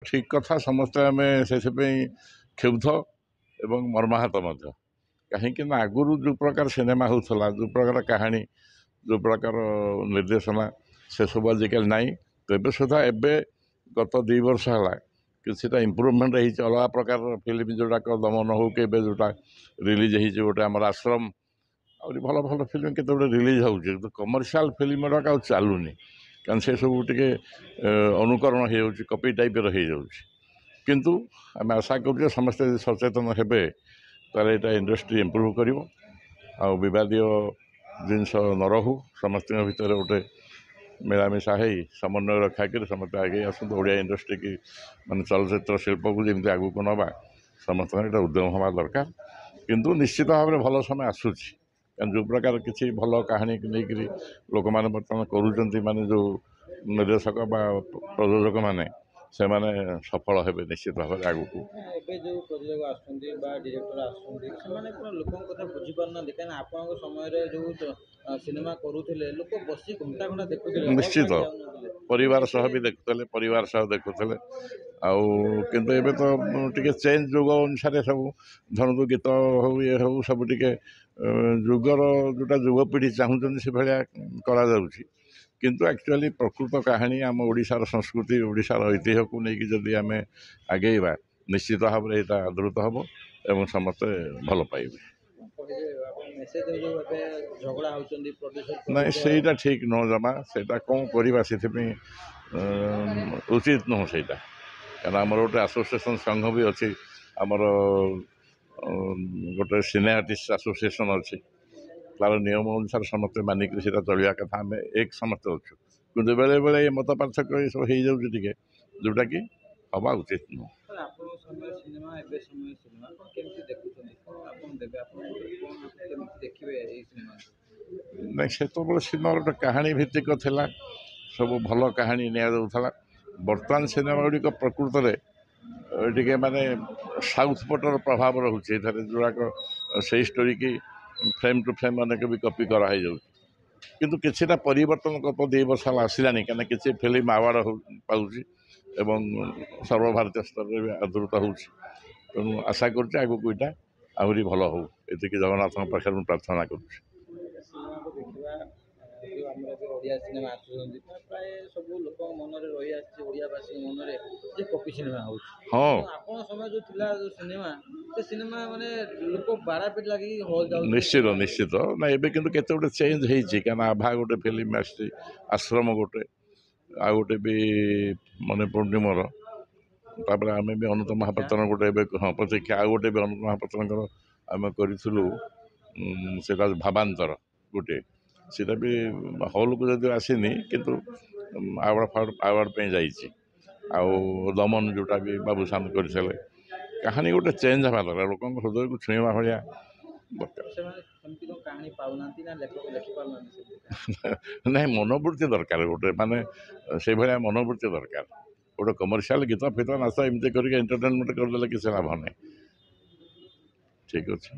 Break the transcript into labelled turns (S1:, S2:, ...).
S1: ଠିକ୍ କଥା ସମସ୍ତେ ଆମେ ସେଥିପାଇଁ କ୍ଷୁବ୍ଧ ଏବଂ ମର୍ମାହତ ମଧ୍ୟ। କାହିଁକି ନା ଆଗରୁ ଯେଉଁ ପ୍ରକାର ସିନେମା ହେଉଥିଲା, ଯେଉଁ ପ୍ରକାର କାହାଣୀ, ଯେଉଁ ପ୍ରକାର ନିର୍ଦ୍ଦେଶନା, ସେସବୁ ଆଜିକାଲି ନାହିଁ। ତେବେ ସୁଦ୍ଧା ଏବେ ଗତ 2 ବର୍ଷ ହେଲା କିଛିଟା ଇମ୍ପ୍ରୁଭମେଣ୍ଟ ହେଇଛି। ଅଲଗା ପ୍ରକାରର ଫିଲ୍ମ ଯେଉଁଟାକ ଦମନ ହଉ କି ଏବେ ଯେଉଁଟା ରିଲିଜ୍ ହେଇଛି ଗୋଟେ ଆମର ଆଶ୍ରମ, ଆହୁରି ଭଲ ଭଲ ଫିଲ୍ମ କେତେ ଗୁଡ଼ିଏ ରିଲିଜ୍ ହେଉଛି। କିନ୍ତୁ କମର୍ସିଆଲ ଫିଲ୍ମ ଗୁଡ଼ାକ ଆଉ ଚାଲୁନି, କାରଣ ସେସବୁ ଟିକେ ଅନୁକରଣ ହେଇଯାଉଛି, କପି ଟାଇପ୍ର ହେଇଯାଉଛି। କିନ୍ତୁ ଆମେ ଆଶା କରୁଛୁ ଯେ ସମସ୍ତେ ଯଦି ସଚେତନ ହେବେ ତାହେଲେ ଏଇଟା ଇଣ୍ଡଷ୍ଟ୍ରି ଇମ୍ପ୍ରୁଭ୍ କରିବ, ଆଉ ବିବାଦୀୟ ଜିନିଷ ନ ରହୁ, ସମସ୍ତଙ୍କ ଭିତରେ ଗୋଟେ ମିଳାମିଶା ହେଇ ସମନ୍ୱୟ ରକ୍ଷା କରି ସମସ୍ତେ ଆଗେଇ ଆସନ୍ତୁ। ଓଡ଼ିଆ ଇଣ୍ଡଷ୍ଟ୍ରିକି ମାନେ ଚଳଚ୍ଚିତ୍ର ଶିଳ୍ପକୁ ଯେମିତି ଆଗକୁ ନେବା ସମସ୍ତଙ୍କର ଏଇଟା ଉଦ୍ୟମ ହେବା ଦରକାର। କିନ୍ତୁ ନିଶ୍ଚିତ ଭାବରେ ଭଲ ସମୟ ଆସୁଛି, କାରଣ ଯେଉଁ ପ୍ରକାର କିଛି ଭଲ କାହାଣୀକୁ ନେଇକରି ଲୋକମାନେ ବର୍ତ୍ତମାନ କରୁଛନ୍ତି, ମାନେ ଯେଉଁ ନିର୍ଦ୍ଦେଶକ ବା ପ୍ରଯୋଜକମାନେ, ସେମାନେ ସଫଳ ହେବେ ନିଶ୍ଚିତ ଭାବରେ ଆଗକୁ।
S2: ଏବେ ଯେଉଁ ପ୍ରଯୋଜକ ଆସୁଛନ୍ତି ବା ଡିରେକ୍ଟର ଆସୁଛନ୍ତି, ସେମାନେ କ'ଣ ଲୋକଙ୍କ କଥା ବୁଝିପାରୁନାହାନ୍ତି? କାହିଁକିନା ଆପଣଙ୍କ ସମୟରେ ଯେଉଁ ସିନେମା କରୁଥିଲେ, ଲୋକ ବସି ଘଣ୍ଟା ଘଣ୍ଟା ଦେଖୁଥିଲେ,
S1: ନିଶ୍ଚିତ ପରିବାର ସହ ବି ଦେଖୁଥିଲେ, ପରିବାର ସହ ଦେଖୁଥିଲେ। ଆଉ କିନ୍ତୁ ଏବେ ତ ଟିକେ ଚେଞ୍ଜ ଯୁଗ ଅନୁସାରେ ସବୁ ଧରନ୍ତୁ ଗୀତ ହଉ ଇଏ ହଉ ସବୁ ଟିକେ ଯୁଗର ଯେଉଁଟା ଯୁବପିଢ଼ି ଚାହୁଁଛନ୍ତି ସେଭଳିଆ କରାଯାଉଛି। କିନ୍ତୁ ଆକ୍ଚୁଆଲି ପ୍ରକୃତ କାହାଣୀ ଆମ ଓଡ଼ିଶାର ସଂସ୍କୃତି, ଓଡ଼ିଶାର ଐତିହ୍ୟକୁ ନେଇକି ଯଦି ଆମେ ଆଗେଇବା ନିଶ୍ଚିତ ଭାବରେ ଏଇଟା ଆଦୃତ ହେବ ଏବଂ ସମସ୍ତେ ଭଲ ପାଇବେ। ନାଇଁ ସେଇଟା ଠିକ୍ ନୁହଁ ଜମା। ସେଇଟା କ'ଣ କରିବା, ସେଥିପାଇଁ ଉଚିତ ନୁହଁ ସେଇଟା। କାରଣ ଆମର ଗୋଟେ ଆସୋସିଏସନ୍ ସଂଘ ବି ଅଛି, ଆମର ଗୋଟେ ସିନେ ଆର୍ଟିଷ୍ଟ ଆସୋସିଏସନ୍ ଅଛି। ତାର ନିୟମ ଅନୁସାରେ ସମସ୍ତେ ମାନିକରି ସେଇଟା ଚଳିବା କଥା। ଆମେ ଏକ ସମସ୍ତେ ଅଛୁ, କିନ୍ତୁ ବେଳେବେଳେ ଏ ମତ ପାର୍ଥକ୍ୟ ଏସବୁ ହେଇଯାଉଛି ଟିକେ, ଯେଉଁଟାକି ହେବା ଉଚିତ ନୁହଁ। ନାଇଁ ସେତେବେଳେ ସିନେମା ଗୋଟେ କାହାଣୀ ଭିତ୍ତିକ ଥିଲା, ସବୁ ଭଲ କାହାଣୀ ନିଆଯାଉଥିଲା। ବର୍ତ୍ତମାନ ସିନେମା ଗୁଡ଼ିକ ପ୍ରକୃତରେ ଟିକେ ମାନେ ସାଉଥ୍ ପଟର ପ୍ରଭାବ ରହୁଛି ଏଥିରେ, ଯେଉଁଗୁଡ଼ାକ ସେଇ ଷ୍ଟୋରିକି ଫ୍ରେମ୍ ଟୁ ଫ୍ରେମ୍ ଅନେକ ବି କପି କରାହେଇଯାଉଛି। କିନ୍ତୁ କିଛିଟା ପରିବର୍ତ୍ତନ ଗତ 2 ବର୍ଷ ହେଲା ଆସିଲାନି, କାହିଁକିନା କିଛି ଫିଲ୍ମ ଆୱାର୍ଡ଼ ପାଉଛି ଏବଂ ସର୍ବଭାରତୀୟ ସ୍ତରରେ ବି ଆଦୃତ ହେଉଛି। ତେଣୁ ଆଶା କରୁଛି ଆଗକୁ ଏଇଟା ଆହୁରି ଭଲ ହଉ, ଏତିକି ଜଗନ୍ନାଥଙ୍କ ପାଖରେ ମୁଁ ପ୍ରାର୍ଥନା କରୁଛି।
S2: ଆମର ଏବେ ଓଡ଼ିଆ ସିନେମା ଆସୁଛନ୍ତି, ପ୍ରାୟ ସବୁ ଲୋକଙ୍କ ମନରେ ରହିଆସିଛି, ଓଡ଼ିଆବାସୀଙ୍କ ମନରେ ଯେ କପି ସିନେମା ହେଉଛି।
S1: ହଁ,
S2: ଆପଣଙ୍କ ସମୟ ଯେଉଁ ଥିଲା ଯେଉଁ ସିନେମା, ସେ ସିନେମା ମାନେ ଲୋକ ବାଡ଼ାପିଟି ଲାଗିକି ହଲ୍ ଯାଉଛନ୍ତି।
S1: ନିଶ୍ଚିତ ନା ଏବେ କିନ୍ତୁ କେତେ ଗୋଟେ ଚେଞ୍ଜ ହେଇଛି, କାରଣ ଆଭା ଗୋଟେ ଫିଲ୍ମ ଆସିଛି, ଆଶ୍ରମ ଗୋଟେ, ଆଉ ଗୋଟେ ବି ମନେ ପଡ଼ୁନି ମୋର। ତାପରେ ଆମେ ବି ଅନନ୍ତ ମହାପାତ୍ର ଗୋଟେ ଏବେ ପ୍ରତୀକ୍ଷା, ଆଉ ଗୋଟେ ବି ଅନନ୍ତ ମହାପାତ୍ରଙ୍କର ଆମେ କରିଥିଲୁ, ସେଇଟା ଭାବାନ୍ତର ଗୋଟେ, ସେଇଟା ବି ହଲ୍କୁ ଯଦିও ଆସିନି କିନ୍ତୁ ଆୱାର୍ଡ଼ ପାଇଁ ଯାଇଛି। ଆଉ ଦମନ ଯେଉଁଟା ବି ବାବୁସାନ କରିଥିଲେ, କାହାଣୀ ଗୋଟେ ଚେଞ୍ଜ ହେବା ଦରକାର, ଲୋକଙ୍କ ହୃଦୟକୁ ଛୁଇଁବା ଭଳିଆ ଦରକାର। ନାଇଁ ମନୋବୃତ୍ତି ଦରକାର ଗୋଟେ, ମାନେ ସେଇଭଳିଆ ମନୋବୃତ୍ତି ଦରକାର। ଗୋଟେ କମର୍ସିଆଲ ଗୀତ ଫିତ ନାଚ ଏମିତି କରିକି ଏଣ୍ଟରଟେନମେଣ୍ଟ କରିଦେଲେ କିଛି ଲାଭ ନାହିଁ। ଠିକ୍ ଅଛି।